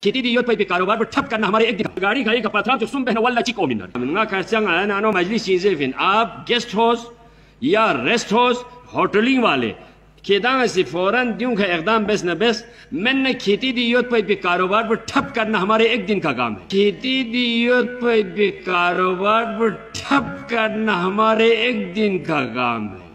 खेती di yot pai karobar berthap karena हमारे एक दिन गाड़ी खाई का पथरा तो सुन बहन वाला चिको मिनर nga खर्चंग आया ना मजलिस चीजें फिर आप गेस्ट हाउस या रेस्ट हाउस होटलिंग वाले खेदांग से फौरन दूं का इकदाम बस न बस मैंने खेती दी योत पे कारोबार पर ठप करना हमारे एक दिन का काम है खेती दी योत पे कारोबार पर ठप करना हमारे एक दिन का काम है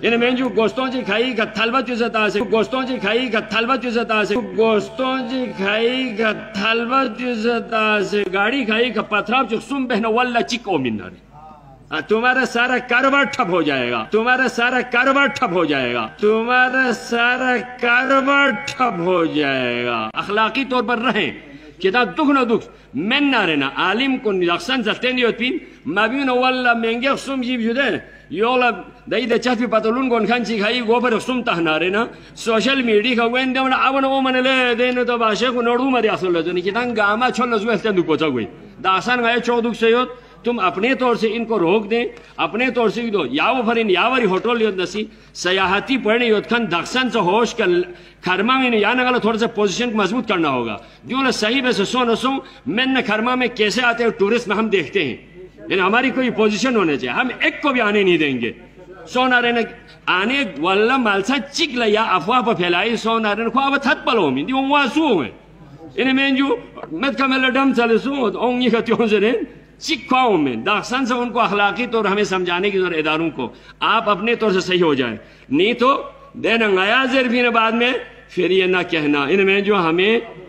यानी मैं जो गोश्तों जी खाई का थलवा जुज़ता से गोश्तों जी खाई का थलवा जुज़ता से गोश्तों जी खाई का थलवा जुज़ता से गाड़ी खाई का पथराव जो सुन बहन वाला चिको मिनर तुम्हारा सारा कारोबार ठप हो जाएगा तुम्हारा सारा कारोबार ठप हो जाएगा तुम्हारा सारा कारोबार ठप हो जाएगा अखलाकी तौर पर रहें कितना दुख न दुख मैं ना रहना आलिम को निरक्षण जल्दी होती मबीन वाला महंगे सुम जीव जुदे योला दही दे चाफी पतलून कौन खान ची खाई गोबर सुम तहना रे ना सोशल मीडिया का वेंदे मन आवन ओ मन ले देने तो भाषा को नोडू मरी असल तो नहीं कितना गामा छोल जुए तंदु पोचा गई दासान गए चौदुक से हो तुम अपने तौर से इनको रोक दें अपने तौर से दो याव फरिन यावरी होटल योद नसी सयाहती पढ़ने योद खान दक्षण से होश कर खरमा में या नगल थोड़ा सा पोजीशन को मजबूत करना होगा जो सही वैसे सो न सो मैंने खरमा में कैसे आते हैं टूरिस्ट में हम देखते हैं यानी हमारी कोई पोजीशन होने चाहिए हम एक को भी आने नहीं देंगे सोना रहने आने वाला मालसा चिक लिया अफवाह पर फैलाई सोना रहने को अब थत पलो में दियो वासु है इन्हें मैं जो मत कमल डम चले सो ओंगी का त्यों से चिक्काओं में दाखसन से उनको अखलाकी तौर हमें समझाने की जरूरत इदारों को आप अपने तौर से सही हो जाए नहीं तो देना नया जरफी बाद में फिर ये ना कहना इनमें जो हमें